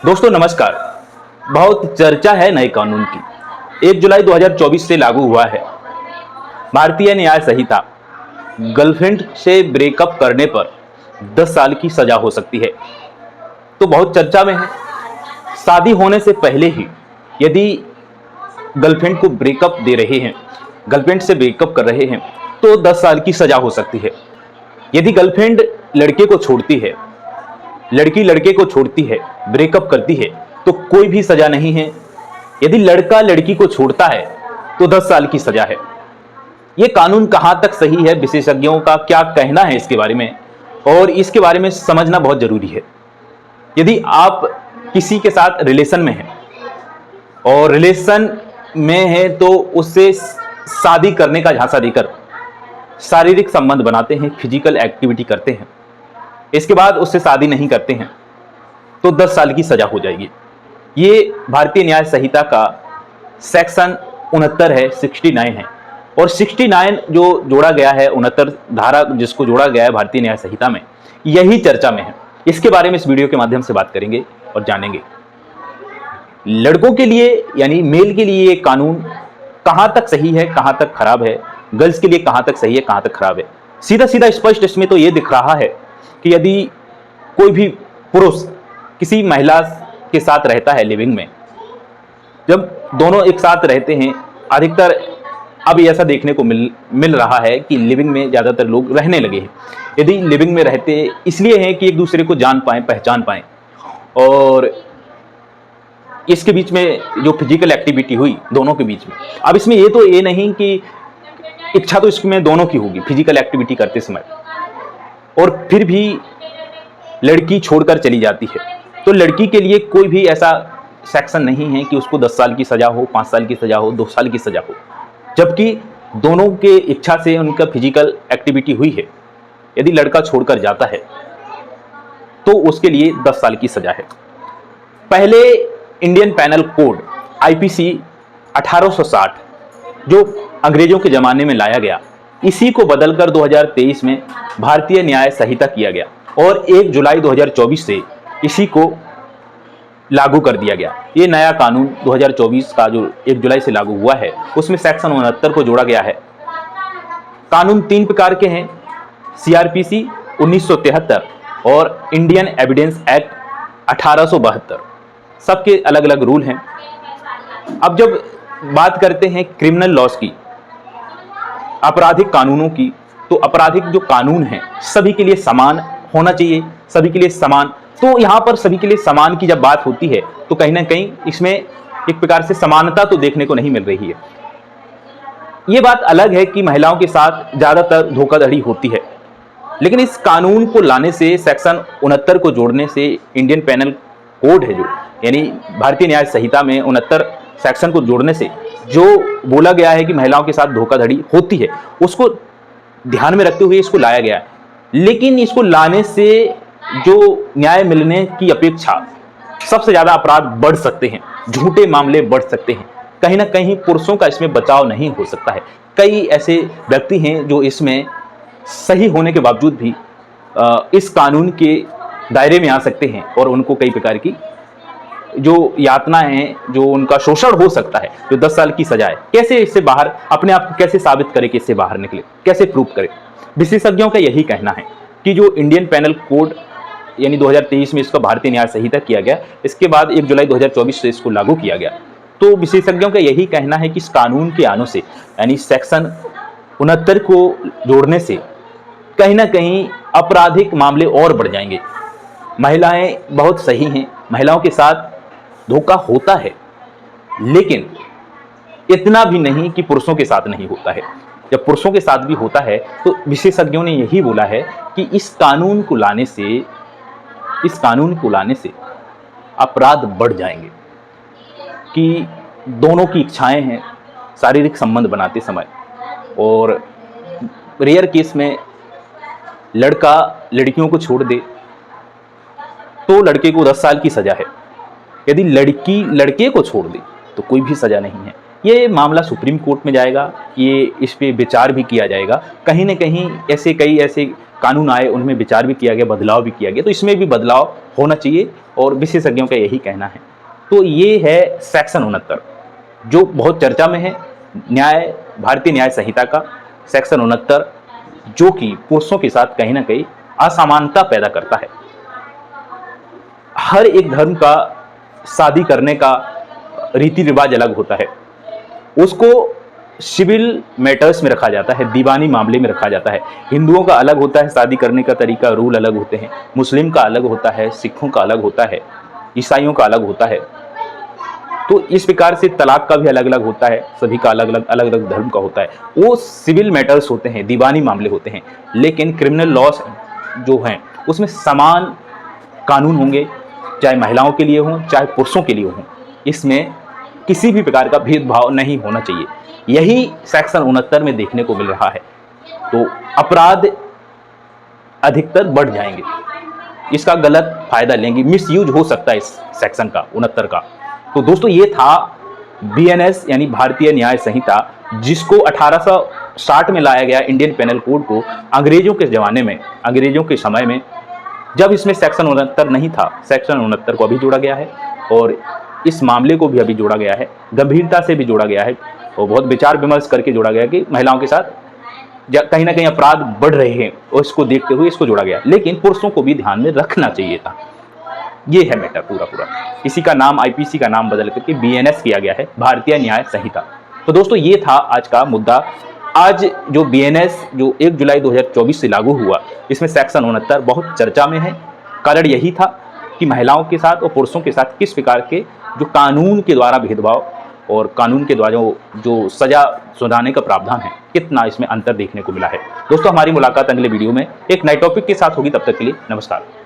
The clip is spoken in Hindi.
दोस्तों नमस्कार। बहुत चर्चा है नए कानून की। 1 जुलाई 2024 से लागू हुआ है भारतीय न्याय संहिता। गर्लफ्रेंड से ब्रेकअप करने पर 10 साल की सजा हो सकती है, तो बहुत चर्चा में है। शादी होने से पहले ही यदि गर्लफ्रेंड को ब्रेकअप दे रहे हैं, गर्लफ्रेंड से ब्रेकअप कर रहे हैं, तो 10 साल की सजा हो सकती है। यदि गर्लफ्रेंड लड़के को छोड़ती है, लड़की लड़के को छोड़ती है, ब्रेकअप करती है, तो कोई भी सजा नहीं है। यदि लड़का लड़की को छोड़ता है तो 10 साल की सजा है। यह कानून कहां तक सही है, विशेषज्ञों का क्या कहना है इसके बारे में, और इसके बारे में समझना बहुत जरूरी है। यदि आप किसी के साथ रिलेशन में हैं और रिलेशन में है तो उससे शादी करने का झांसा देकर शारीरिक संबंध बनाते हैं, फिजिकल एक्टिविटी करते हैं, इसके बाद उससे शादी नहीं करते हैं, तो 10 साल की सजा हो जाएगी। ये भारतीय न्याय संहिता का सेक्शन 69 है, 69 है। और 69 जो जोड़ा गया है, 69 धारा जिसको जोड़ा गया है भारतीय न्याय संहिता में, यही चर्चा में है। इसके बारे में इस वीडियो के माध्यम से बात करेंगे और जानेंगे। लड़कों के लिए यानी मेल के लिए ये कानून कहां तक सही है, कहां तक खराब है, गर्ल्स के लिए कहां तक सही है, कहां तक खराब है। सीधा सीधा स्पष्ट इसमें तो ये दिख रहा है कि यदि कोई भी पुरुष किसी महिला के साथ रहता है लिविंग में, जब दोनों एक साथ रहते हैं, अधिकतर अब ऐसा देखने को मिल रहा है कि लिविंग में ज़्यादातर लोग रहने लगे हैं। यदि लिविंग में रहते इसलिए हैं कि एक दूसरे को जान पाएं, पहचान पाएं, और इसके बीच में जो फिजिकल एक्टिविटी हुई दोनों के बीच में, अब इसमें ये नहीं कि इच्छा तो इसमें दोनों की होगी फिजिकल एक्टिविटी करते समय, और फिर भी लड़की छोड़कर चली जाती है, तो लड़की के लिए कोई भी ऐसा सेक्शन नहीं है कि उसको 10 साल की सजा हो, 5 साल की सजा हो, 2 साल की सजा हो। जबकि दोनों के इच्छा से उनका फिजिकल एक्टिविटी हुई है, यदि लड़का छोड़कर जाता है तो उसके लिए 10 साल की सजा है। पहले इंडियन पैनल कोड आईपीसी 1860 जो अंग्रेजों के ज़माने में लाया गया, इसी को बदलकर 2023 में भारतीय न्याय संहिता किया गया और 1 जुलाई 2024 से इसी को लागू कर दिया गया। ये नया कानून 2024 का जो 1 जुलाई से लागू हुआ है, उसमें सेक्शन 69 को जोड़ा गया है। कानून 3 प्रकार के हैं, सीआरपीसी 1973 और इंडियन एविडेंस एक्ट 1872। सबके अलग अलग रूल हैं। अब जब बात करते हैं क्रिमिनल लॉस की, आपराधिक कानूनों की, तो आपराधिक जो कानून है सभी के लिए समान होना चाहिए, सभी के लिए समान। तो यहाँ पर सभी के लिए समान की जब बात होती है तो कहीं ना कहीं इसमें एक प्रकार से समानता तो देखने को नहीं मिल रही है। ये बात अलग है कि महिलाओं के साथ ज़्यादातर धोखाधड़ी होती है, लेकिन इस कानून को लाने से, सेक्शन 69 को जोड़ने से, इंडियन पैनल कोड है जो यानी भारतीय न्याय संहिता में 69 सेक्शन को जोड़ने से जो बोला गया है कि महिलाओं के साथ धोखाधड़ी होती है, उसको ध्यान में रखते हुए इसको लाया गया है। लेकिन इसको लाने से जो न्याय मिलने की अपेक्षा सबसे ज़्यादा अपराध बढ़ सकते हैं, झूठे मामले बढ़ सकते हैं। कहीं ना कहीं पुरुषों का इसमें बचाव नहीं हो सकता है। कई ऐसे व्यक्ति हैं जो इसमें सही होने के बावजूद भी इस कानून के दायरे में आ सकते हैं और उनको कई प्रकार की जो यातनाएं हैं, जो उनका शोषण हो सकता है, जो 10 साल की सजा है, कैसे इससे बाहर अपने आप को कैसे साबित करे कि इससे बाहर निकले, कैसे प्रूव करे। विशेषज्ञों का यही कहना है कि जो इंडियन पैनल कोड यानी 2023 में इसका भारतीय न्याय संहिता किया गया, इसके बाद 1 जुलाई 2024 से इसको लागू किया गया, तो विशेषज्ञों का यही कहना है कि इस कानून के आने से यानी सेक्शन 69 को जोड़ने से कहीं ना कहीं आपराधिक मामले और बढ़ जाएंगे। महिलाएं बहुत सही हैं, महिलाओं के साथ धोखा होता है, लेकिन इतना भी नहीं कि पुरुषों के साथ नहीं होता है। जब पुरुषों के साथ भी होता है तो विशेषज्ञों ने यही बोला है कि इस कानून को लाने से अपराध बढ़ जाएंगे, कि दोनों की इच्छाएं हैं शारीरिक संबंध बनाते समय, और रेयर केस में लड़का लड़कियों को छोड़ दे तो लड़के को 10 साल की सजा है। यदि लड़की लड़के को छोड़ दे तो कोई भी सजा नहीं है। ये मामला सुप्रीम कोर्ट में जाएगा, ये इस पे विचार भी किया जाएगा। कहीं न कहीं ऐसे कई ऐसे कानून आए, उनमें विचार भी किया गया, बदलाव भी किया गया, तो इसमें भी बदलाव होना चाहिए और विशेषज्ञों का यही कहना है। तो ये है सेक्शन 69 जो बहुत चर्चा में है, भारतीय न्याय संहिता का सेक्शन 69 जो कि पुरुषों के साथ कहीं ना कहीं असमानता पैदा करता है। हर एक धर्म का शादी करने का रीति रिवाज अलग होता है, उसको सिविल मैटर्स में रखा जाता है, दीवानी मामले में रखा जाता है। हिंदुओं का अलग होता है शादी करने का तरीका, रूल अलग होते हैं, मुस्लिम का अलग होता है, सिखों का अलग होता है, ईसाइयों का अलग होता है। तो इस प्रकार से तलाक का भी अलग अलग होता है, सभी का अलग अलग धर्म का होता है। वो सिविल मैटर्स होते हैं, दीवानी मामले होते हैं। लेकिन क्रिमिनल लॉस जो हैं उसमें समान कानून होंगे, चाहे महिलाओं के लिए हों चाहे पुरुषों के लिए हों। इसमें किसी भी प्रकार का भेदभाव नहीं होना चाहिए। यही सेक्शन 69 में देखने को मिल रहा है। तो अपराध अधिकतर बढ़ जाएंगे, इसका गलत फायदा लेंगे, मिसयूज हो सकता है इस सेक्शन का 69 का। तो दोस्तों ये था बीएनएस यानी भारतीय न्याय संहिता, जिसको 1860 में लाया गया इंडियन पेनल कोड को। अंग्रेजों के ज़माने में, अंग्रेजों के समय में जब इसमें सेक्शन 69 नहीं था, सेक्शन 69 को अभी जोड़ा गया है और इस मामले को भी अभी जोड़ा गया है, गंभीरता से भी जोड़ा गया है और बहुत विचार विमर्श करके जोड़ा गया कि महिलाओं के साथ कहीं ना कहीं अपराध बढ़ रहे हैं और इसको देखते हुए इसको जोड़ा गया। लेकिन पुरुषों को भी ध्यान में रखना चाहिए था। ये है मैटर पूरा। इसी का नाम, आईपीसी का नाम बदल करके बीएनएस किया गया है, भारतीय न्याय संहिता। तो दोस्तों ये था आज का मुद्दा। आज जो बीएनएस जो 1 जुलाई 2024 से लागू हुआ, इसमें सेक्शन 69 बहुत चर्चा में है। कारण यही था कि महिलाओं के साथ और पुरुषों के साथ किस प्रकार के जो कानून के द्वारा भेदभाव और कानून के द्वारा जो सजा सुनाने का प्रावधान है, कितना इसमें अंतर देखने को मिला है। दोस्तों हमारी मुलाकात अगले वीडियो में एक नए टॉपिक के साथ होगी, तब तक के लिए नमस्कार।